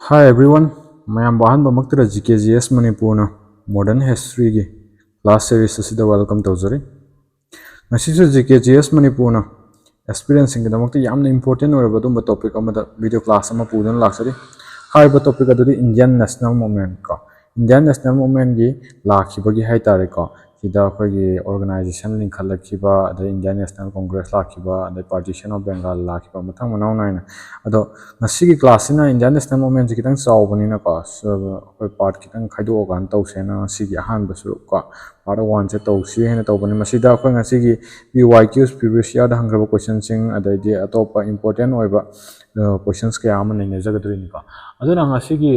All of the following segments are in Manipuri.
Hi everyone, mayam bahan bamaktra GKGS Manipurna Modern History gi class series asida welcome tawjari. Ngasisu GKGS Manipurna experiencing damakta yamna important oiraba dumba topic amada video class ama pudan laksari. Haiba topic adudi Indian National Movement ka. Indian National Movement gi lakhibagi haitare ka. Sida akhoi organization link khalakiba the Indian National Congress lakhiba the partition of Bengal lakhiba mathang manau naina ado ngasi class na Indian National Movement kitang chawbani na ka akhoi part kitang khaido gan tawsena sigi ahan basu ka part 1 se tawsi hena tawbani masida akhoi ngasi gi PYQs previous year da hangraba questions sing adai atopa important oiba questions kaya ama nei jagadri ni ka aduna ngasi gi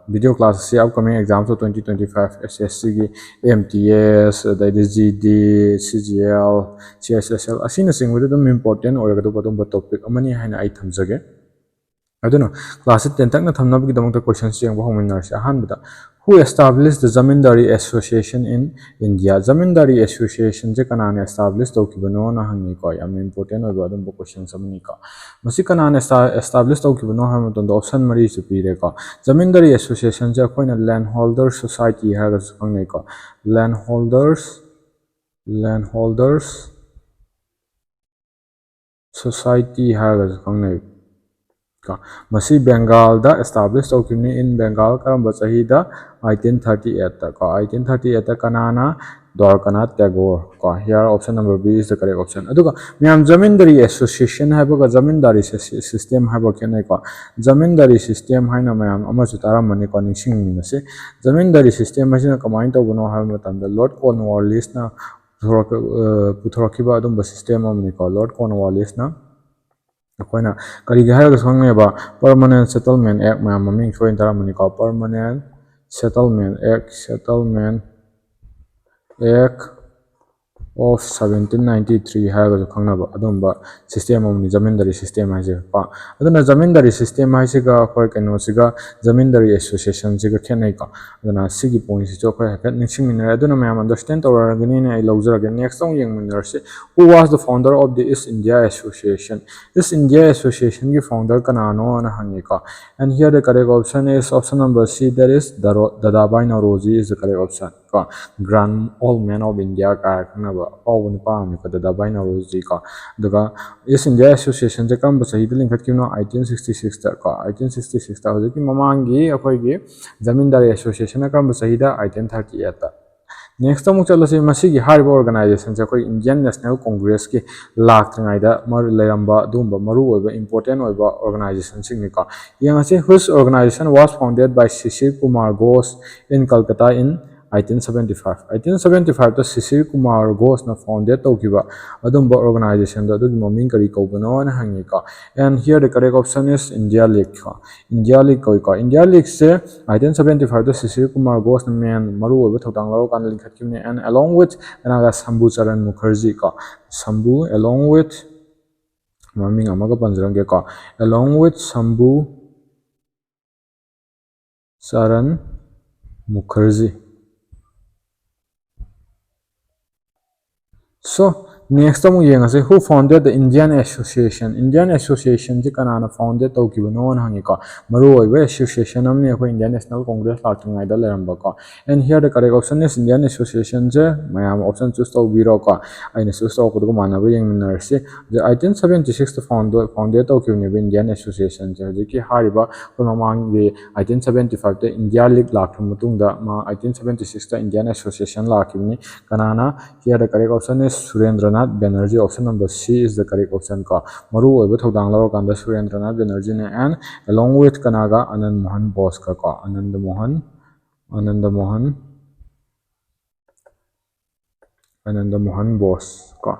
video class se upcoming exams of 2025 SSC gi MTS adai GD CGL CSSL asina singwada dum important oiragadu badum topic amani haina ai thamjage aduna class 10 tak na thamnabagi damang questions yang bahaminar se ahanbada who established the Zamindari Association in India? Zamindari Association je kanane established tawkibano na hangi ko yam important oiba adum question samani ka masi kanane established tawkibano hamaton option mari chu pire ka Zamindari Association je koina landholder society ha ga sangai ka landholders society ha ga sangai Masi Bengal da established tawkibni in Bengal karamba chahi da 1838 ta ka 1838 ta kanana Dwarkanath Tagore ka here option number B is the correct option aduga myam Zamindari Association haiba Zamindari system haiba kenai ka Zamindari system haina myam ama chu taramani ko ningsing minase Zamindari system hasina kamain tawbano haiba matamda Lord Cornwallis na puthorokiba adum system amni ko Lord Cornwallis na akoina karigi haiga sangneba Permanent Settlement Act ma maming soin taramani ko Permanent Settlement Act of 1793 haiga khangnaba adumba system amni Zamindari system haise pa aduna Zamindari system haise ga khoi keno siga Zamindari Association siga khenai ka aduna sigi point si cho khoi hakat ningsing minara aduna mayam understand tawragani ne ai lawjaraga next song yang minara se who was the founder of the East India Association East India Association ki founder kanano na hangi ka and here the correct option is option number C that is Dadabhai Naoroji is the correct option ka Grand Old Man of India ka khanaba pawun pa mi ka Dadabhai Naoroji ka daga East India Association je kam basahi de lingkhat kino 1866 ta ka 1866 ta hoji ki mamangi akhoi gi Zamindari Association na kam basahi da 1838 ta next time chalase masi gi hariba organization je koi Indian National Congress ki laktringai da mar leramba dumba maru oiba important oiba organization sing ni ka yang ase whose organization was founded by Shishir Kumar Ghosh in Calcutta in 1875 1875 ta Shishir Kumar Ghosh na founded tawkiba adumba organization da adu maming kari kobano na hangi ka and here the correct option is India League ka India League koi ka India League se 1875 ta Shishir Kumar Ghosh na man maru oiba thotang law kan lingkhat kimne and along with anaga Shambhu Charan Mukherjee ka Shambhu along with maming amaga panjrang ge ka along with Shambhu Charan Mukherjee So next time we say who founded the Indian Association Indian Association ji kanana founded tawkibano na hangi ka maru oiba association amni akoi Indian National Congress laktingai da leramba ka and here the correct option is Indian Association je mayam option choose tawbiro ka aina choose tawkudu manaba yengminar se the 1876 to founded tawkibni Indian Association je hoji ki hariba ko mamang ge 1875 te India League lakthum matungda ma 1876 ta Indian Association lakibni kanana here the correct option is Surendranath Banerjee option number C is the correct option ka maru oiba thodang law kanda Surendranath Banerjee ne and along with kanaga Anand Mohan Bose ka Anand Mohan Bose ka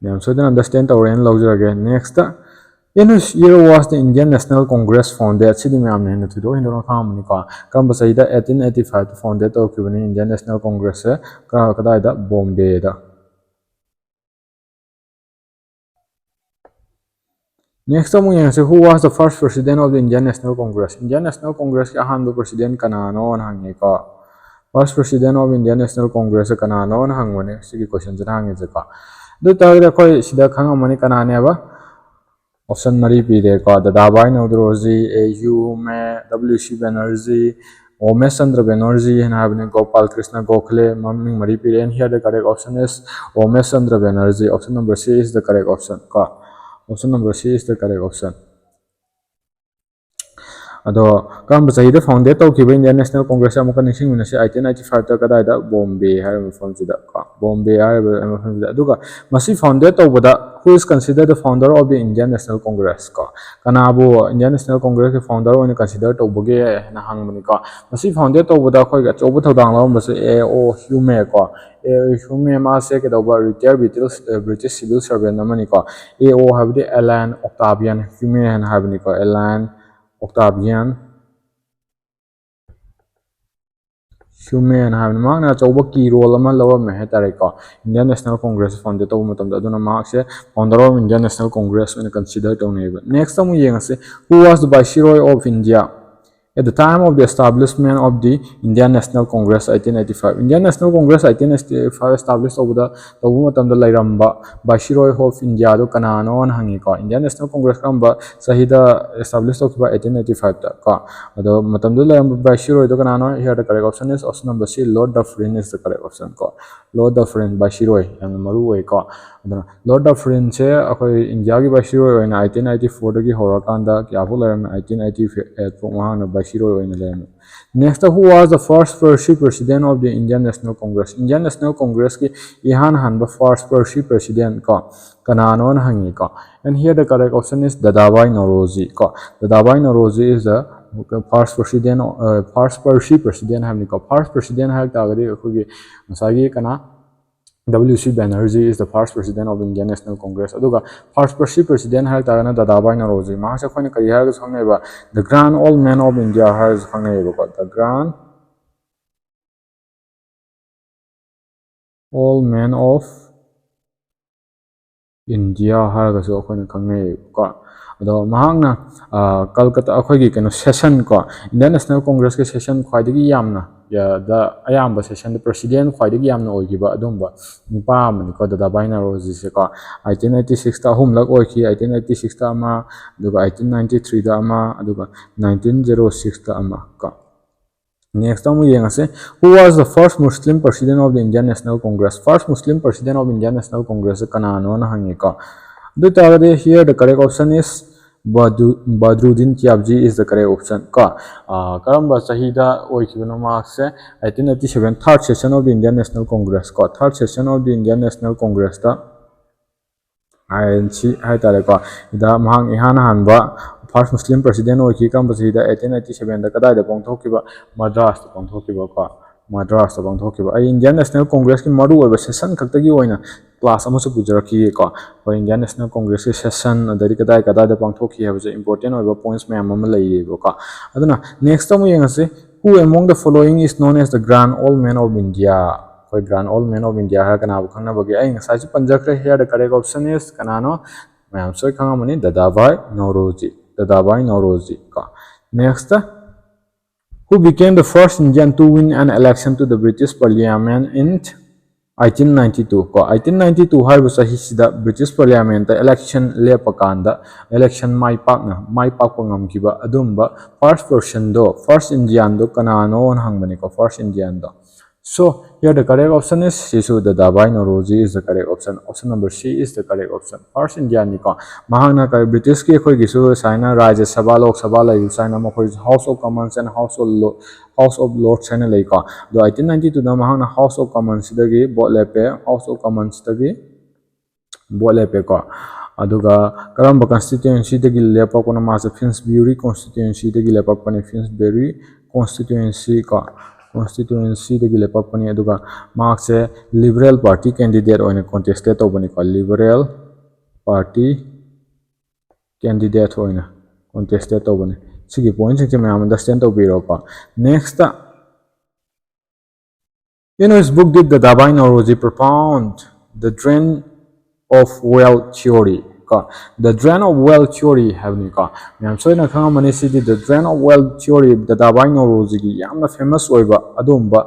Ma'am so then understand our end lawjaraga next in which year was the Indian National Congress founded sidi ma'am ne na thudo hindona khamani ka kamba saida 1885 founded tawkibani Indian National Congress ka kadai da Bombay da Next time we say who was the first president of the Indian National Congress Indian National Congress ki ahanba president kanano na hangi ka first president of Indian National Congress kanano na hangwane sigi question jana hangi ka do tagre koi sida khangamani kanane ba option मरी पीरे को दादाभाई नवरोजी ए यू में डब्ल्यू सी बनर्जी ओमेश चंद्र बनर्जी है गोपाल कृष्ण गोखले ममिंग मरी पीरे and here the correct option is Omesh Chandra Banerjee option number C is the correct option को option number C is the correct option अदो कम चाहिए फाउंडेड तौर इंडियन नेशनल कांग्रेस अमुक निशिंग मिनसे 1895 कदाइदा बॉम्बे है मफमसिदा बॉम्बे है मफमसिदा मसी founded तौबदा who is considered the founder of the Indian National Congress ko kanabu Indian National Congress ke founder oina consider tawbage na hangmani ko masi founded tawbada khoi ga chobu thodang law mase a o hume ko a hume ma se ke tawba retired British civil servant amani ko a o habdi Alan Octavian Hume na habni ko Alan Octavian Human having Magna Choba key role ama lower Mehetareko, Indian National Congress founded over Aduna Marks, founder of Indian National Congress when considered on neighbor. Next time we say who was the Viceroy of India at the time of the establishment of the Indian National Congress 1885. Indian National Congress 1885 established over the Lairamba Viceroy of India do Kanano and Hangiko. Indian National Congress Kamba Sahida established over 1885. The Matamdula Viceroy do Kanano, here the correct option is option number C, Lord Dufferin is the correct option. Lord Dufferin Viceroy and Maru ko. Lord Dufferin se akoi India ki Viceroy in 1894 dagi horakanda kya bula 1888 po mahana Viceroy in the next who was the first Percy president of the Indian National Congress. Indian National Congress ki ihan hanba first Percy president ko kanano na hangi ko. And here the correct option is Dadabhai Naorozi ko. Dadabhai Naorozi is the first president, first Percy president hamni ko. First president hai tagadi akoi masagi kana W.C. Banerjee is the first president of Indian National Congress. Aduga first president hai tagana Dadabhai Naorozi. Mahasa khoi kari hai khangeba the grand old man of India has khangeba ko the grand old man of India har ga so khoi khangne ko ado mahangna Kolkata akhoi gi keno session ko Indian National Congress ke session khwaidagi yamna ya the ayamba session the president khwaidagi yamna oigiba adumba nipa amani ko Dadabhai Naorozi se ko 1896 ta humlak oiki 1886 ta ama aduga 1893 da ama aduga 1906 ta ama ko next time we say who was the first Muslim president of the Indian National Congress. First Muslim president of Indian National Congress kanano na hangi ko do tarade here the correct option is Badruddin Tyabji is the correct option ka karamba sahida oikibano marks 1887 third session of the Indian National Congress ko third session of the Indian National Congress ta INC hai tare ko ida mahang ihana hanba first Muslim president oiki kam basida 1887 da kadai da pongthokiba Madras da pongthokiba ko Madras da pongthokiba ai Indian National Congress ki maru oiba session khaktagi oina class amusu pujaraki ko Indian National Congress ki session adari kadai da pongthoki habse important oiba points mayam ama leibo ko aduna next time yengase who among the following is known as the grand old man of India. Grand old man of India ha kana bukhangna bagi ai ngasai chu panjakre here the correct option is kanano mayam soi khangamani Dadabhai Naorozi. Dadabhai Naorozi ka next who became the first Indian to win an election to the British Parliament in 1892 ko 1892 harbu sahi sida British Parliament election lepakanda election mai pak ngam kiba adumba first person do first Indian do kanano hangbani ko first Indian do. So here the correct option is Sisu Dadabhai Naorozi is the correct option. Option number C is the correct option. First Indian niko. Mahangna ka British ki khoi gisu saina Rajya Sabha Lok Sabha la yu saina mo khoi House of Commons and House of Lords saina lai ko. Do 1892 na mahangna House of Commons dagi bot lepe House of Commons dagi bot lepe ko. Aduga karamba constituency dagi lepa ko na masa Finsbury constituency dagi lepa ko ni Finsbury constituency ko. Constituency de gile papani aduga marks a Liberal Party candidate oina contested obani ko Liberal Party candidate oina contested obani sigi points je me understand obiro ko next in his book did Dadabhai Naorozi propound the drain of wealth theory. ko the drain of wealth theory habni ko myam soina khanga mani sidi the drain of wealth theory Dadabhai Nauroji gi yamna famous oiba adumba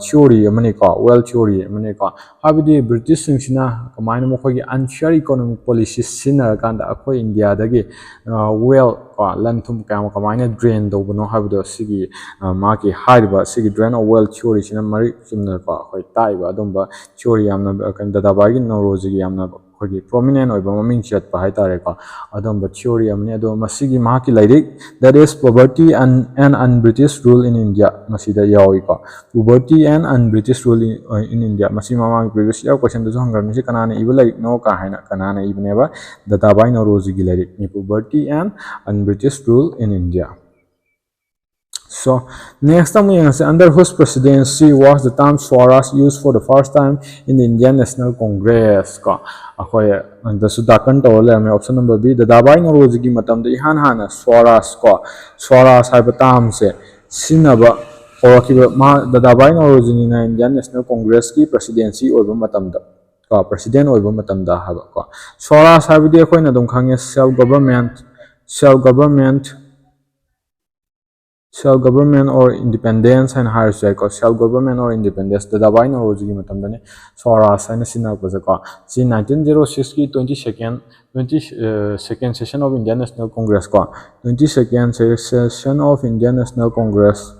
theory amani ko wealth theory amani ko habidi British singina kamaina mokhogi unfair economic policies sinara kanda akhoi India dagi wealth ko lanthum kam kamaina drain do bono habido sigi maki haiba sigi drain of wealth theory sina mari chimna ko akhoi taiba adumba theory yamna kan Dadabhai Nauroji gi yamna khoi prominent oiba maming chat pa hai tare ko adumba theory amani ado masigi maki lairik that is poverty and un-British rule in India masida yawi ko poverty and un-British rule in India masi mamang previous year question to hangar misi kanana ibu lairik no ka haina kanana ibu neba Dadabhai Nauroji gi lairik ni poverty and un-British rule in India. So next time we see under whose presidency was the term Swaraj used for the first time in the Indian National Congress ko akhoi the sudakan to le me option number B Dadabhai Nauroji gi matam de han hana Swaraj ko Swaraj haiba term se sinaba horakiba ma Dadabhai Nauroji ni na Indian National Congress ki presidency oiba matam da ko president oiba matam da haba ko Swaraj haiba de akhoi na dum khange self government or independence and higher ko self government or independence Dadabhai Nauroji gi matam dane Swaraj haina sinak baza ko si 1906 ki 22nd session of Indian National Congress ko 22nd session of Indian National Congress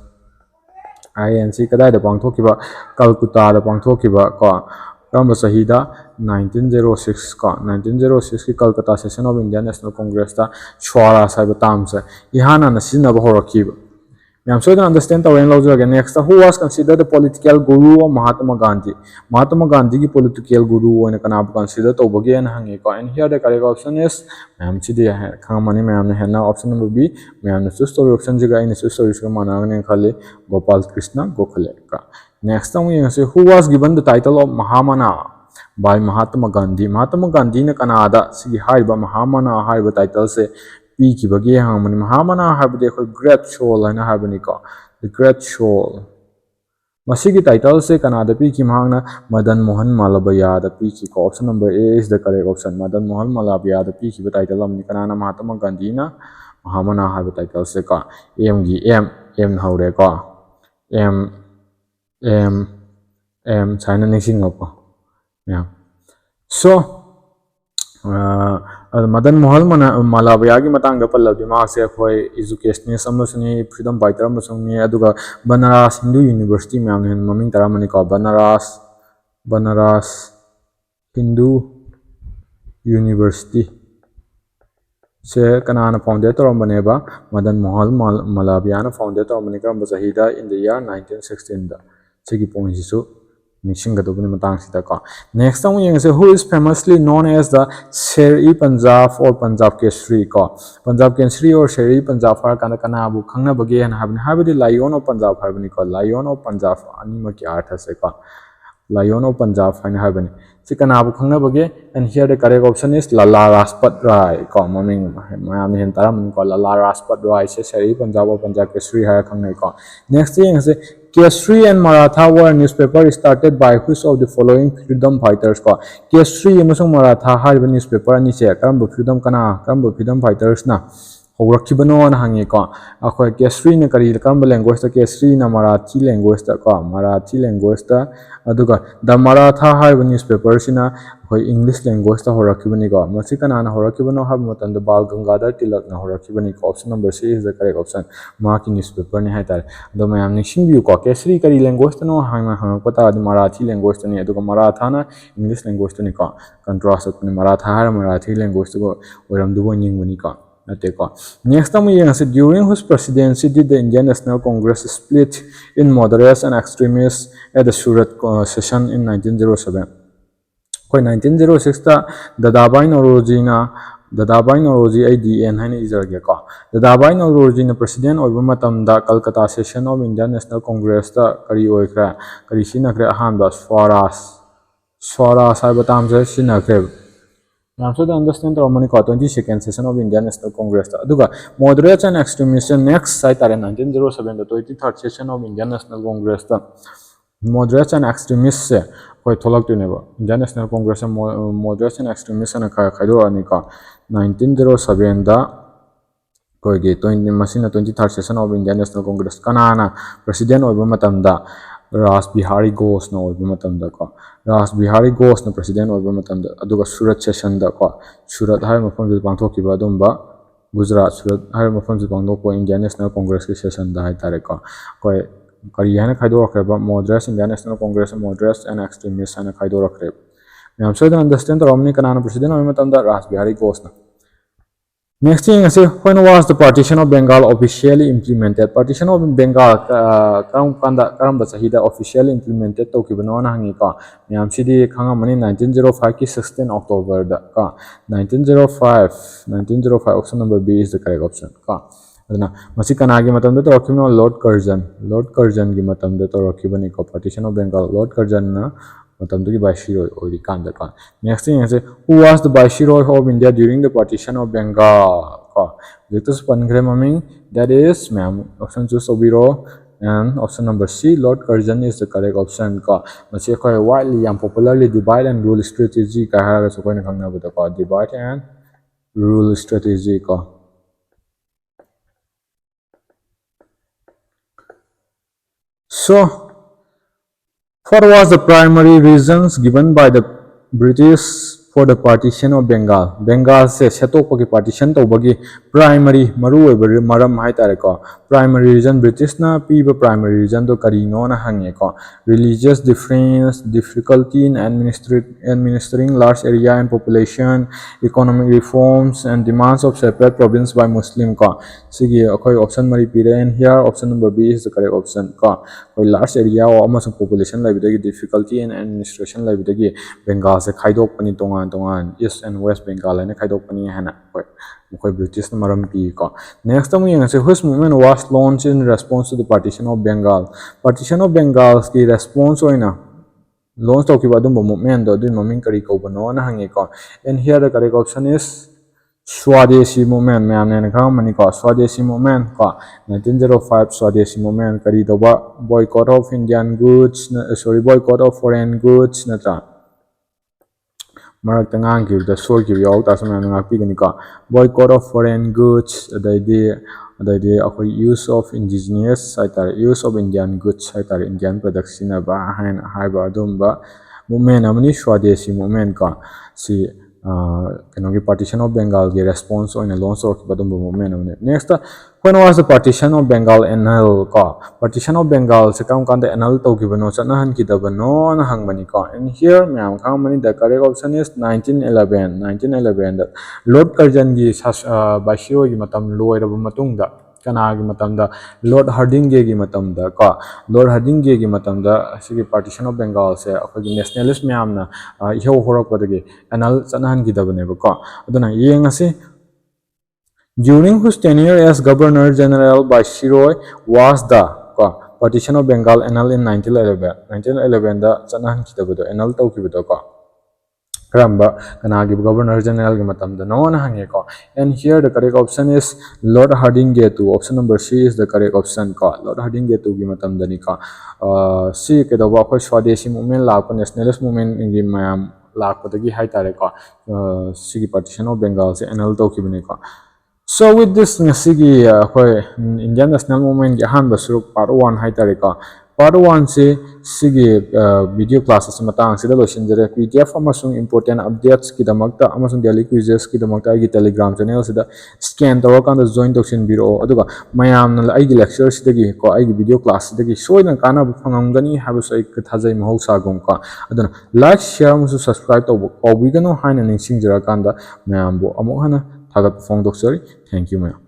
INC kadai da pangthokiba Calcutta da pangthokiba ko kamba sahida 1906 ko 1906 ki Calcutta session of Indian National Congress ta Swaraj haiba term se ihana na sinaba horakiba I'm sure you understand the next. Who was considered the political guru of Mahatma Gandhi? Mahatma Gandhi ki political guru and can consider to begin hanging. And here the correct option is Mam Chidi Kamani Mam Hena option number B. Mam story option Jiga in stories Manan Kali Gopal Krishna Gokhale. Next time we say who was given the title of Mahamana by Mahatma Gandhi. Mahatma Gandhi in Canada, see Haiba Mahamana Haiba title say P ki bagi hamani Mahamana habde khoi great soul haina habani ko the great soul masigi title se kanada P ki mahangna Madan Mohan Malabaya the P ki ko option number A is the correct option Madan Mohan Malabaya the P ki title amni kanana Mahatma Gandhi na Mahamana habi title se ko M gi M haure ko M China nixing ko yeah so Madan Mohan Malabaya ki matanga pallabi ma se khoi educationist amasuni freedom fighter amasuni aduga Banaras Hindu University me amne maming taramani ko Banaras Hindu University se kanana founded torambane ba Madan Mohan Malabaya na founded torambane ka bazahida in the year 1916 da segi point jisu Next time we say who is famously known as the Sher-e Punjab or Punjab Kesari ko Punjab Kesari or Sher-e Punjab har kana kana abu khangna bagi han habdi Lion of Punjab habni ko Lion of Punjab ani ma kya artha se ko Lion of Punjab han habni si kana abu khangna bagi and here the correct option is Lala Rajpat Rai ko maming mayam hen taram ko Lala Rajpat Rai se Sher-e Punjab or Punjab Kesari har khangna ko next thing is Kesari and Maratha were newspaper started by which of the following freedom fighters ko Kesari amasung Maratha hariba newspaper ani se karambo freedom freedom fighters na horakibano na hangi ko akhoi Kesari na kari karambo language ta Kesari na Marathi language ta ko Marathi language ta aduga the Maratha hariba newspaper sina akhoi English language ta horakibani ko masi kana na horakibano hab matan the Bal Gangadhar Tilak na horakibani ko option number C is the correct option maki newspaper ni hai tar do mayam nixing view ko Kesari kari language ta no hang pata the Marathi language ta ni aduga Maratha na English language ta ni ko contrast ni Maratha har Marathi language ta ko oram du ning bani ko next time we see during whose presidency did the Indian National Congress split in moderates and extremists at the Surat session in 1907 koi 1906 ta Dadabhai Nauroji IDN haina izarge ko Dadabhai Nauroji na president oiba matam da Calcutta session of Indian National Congress ta kari oikra kari sinakre ahanba Swaraj haiba tam se sinakre I'm sure to understand the 22nd session of Indian National Congress. Aduga moderates and extremists next site are 1907 the 23rd session of Indian National Congress. Moderates and extremists ꯑꯩꯈꯣꯏ ꯊꯣꯛꯂꯛꯇꯣꯏꯅꯦꯕ Indian National Congress moderates and extremists ꯍꯥꯏꯅ ꯈꯥꯏꯗꯣꯔꯛꯑꯅꯤꯀꯣ 1907ꯗ ꯑꯩꯈꯣꯏꯒꯤ ꯃꯁꯤꯅ 23rd session of Indian National Congress ꯀꯅꯥꯅ ꯄ꯭ꯔꯁꯤꯗꯦꯟ ꯑꯣꯏꯕ ꯃꯇꯝꯗ ꯔꯥꯖ ꯕꯤꯍꯥꯔꯤ ꯘꯣꯁꯅ ꯑꯣꯏꯕ ꯃꯇꯝꯗꯀꯣ ꯔꯥꯖ ꯕꯤꯍꯥꯔꯤ ꯘꯣꯁꯅ ꯄ꯭ꯔꯁꯤꯗꯦꯟ ꯑꯣꯏꯕ ꯃꯇꯝꯗ ꯑꯗꯨꯒ ꯁꯨꯔꯠ ꯁꯦꯁꯟꯗꯀꯣ ꯁꯨꯔꯠ ꯍꯥꯏꯕ ꯃꯐꯝꯗꯨꯗ ꯄꯥꯡꯊꯣꯛꯈꯤꯕ ꯑꯗꯨꯝꯕ ꯒꯨꯖꯔꯥꯠ ꯁꯨꯔꯠ ꯍꯥꯏꯕ ꯃꯐꯝꯁꯤ ꯄꯥꯡꯊꯣꯛꯄ ꯏꯟꯗꯤꯌꯟ ꯅꯦꯁꯅꯦꯜ ꯀꯣꯡꯒ꯭ꯔꯦꯁꯀꯤ ꯁꯦꯁꯟꯗ ꯍꯥꯏꯇꯥꯔꯦꯀꯣ ꯑꯩꯈꯣꯏ ꯀꯔꯤ ꯍꯥꯏꯅ ꯈꯥꯏꯗꯣꯔꯛꯈ꯭ꯔꯦꯕ moderates Indian National Congress moderates and extremists ꯍꯥꯏꯅ ꯈꯥꯏꯗꯣꯔꯛꯈ꯭ꯔꯦꯕ ꯃꯌꯥꯝ ꯁꯣꯏꯗꯅ ꯑꯟꯗꯔꯁꯇꯦꯟ ꯇꯧꯔꯝꯅꯤ ꯀꯅꯥꯅ ꯄ꯭ꯔꯁꯤꯗꯦꯟ ꯑꯣꯏꯕ ꯃꯇꯝꯗ ꯔꯥꯖ Bihari ꯘꯣꯁꯅ Next thing is when was the partition of Bengal officially implemented? Partition of Bengal karamba chahida officially implemented tawkibano na hangi ka miyam sidi khangamani 1905 ki 16 October da ka 1905 option number B is the correct option ka aduna masi kanagi matamda tawkibano Lord Curzon gi matamda tawkibani ko partition of Bengal Lord Curzon na matamdugi viceroy ori kanda ka next thing is who was the viceroy of India during the partition of Bengal ka this pangre maming that is ma'am option choose obiro and option number C Lord Curzon is the correct option ka masi khoi widely and popularly divide and rule strategy ka haraga so koi na khangna bata ka divide and rule strategy ka so what was the primary reasons given by the British for the partition of Bengal? Bengal se setokpagi partition tawbagi primary maru oiba maram haitare ko primary reason British na piba primary reason do karino na hange ko religious difference, difficulty in administering large area and population, economic reforms and demands of separate province by Muslim ko sigi akhoi option mari pire and here option number B is the correct option ko large area or amasung population laibidagi difficulty in administration laibidagi Bengal se khaidokpani tongan East and West Bengal ane khaidokpani hana koi British na maram pi ko next time yang se which movement was launched in response to the partition of Bengal ki response oina launch tawkiba adum movement do maming kari kobano na hangi ko and here the correct option is Swadeshi movement ma'am ने कहा मनी का Swadeshi movement का 1905 Swadeshi movement करी तो boycott of Indian goods boycott of foreign goods नत्रा मरक तंगांग की द सोल की याव तासम मैम ने पी गनी का boycott of foreign goods अदाइदे अखोई use of indigenous use of Indian goods Indian products ना बा हाइबा अदुम बा movement अमनी Swadeshi movement का सी partition of Bengal the response on a launch of movement. Next, when was the partition of Bengal annulled? Partition of Bengal se kam kan the annulled to giveno chanahan kidabano na hangmani ka. And here myam khamani the correct option is 1911 that Lord Curzon gi viceroy gi matam loiraba matungda kanagi matamda Lord Hardinge gi matamda ka Lord Hardinge gi matamda sigi partition of Bengal se akogi nationalist myamna ihau horakpadagi anal chanahan gidabane ba ka aduna yengasi during whose tenure as Governor General Viceroy was the partition of Bengal annulled in 1911 da chanahan gidabado annul tawkibado ka Ramba Kanagi Governor General Gimatam no one hange ko and here the correct option is Lord Hardinge to option number C is the correct option ka Lord Hardinge to Gimatam Danika C Kedova Swadeshi movement la nationalist movement in the Mayam Lakotagi Haitareka Sigi partition of Bengal se annual Tokibinika. So with this Sigi Indian National Movement Jahan Basruk part 1 Haitareka Part 1 se sigi video classes matang sida losinjare PDF amasung important updates kidamakta amasung daily quizzes kidamakta agi Telegram channel sida scan tawakanda join tokshin biro aduga mayamna agi lecture sidagi ko agi video class sidagi soina kana phangamgani habusu ai thajai mahausa gum ka aduna like share musu subscribe tawbigano haina ningsingjara kanda mayambo amuk hana thagat phone doksari thank you ma'am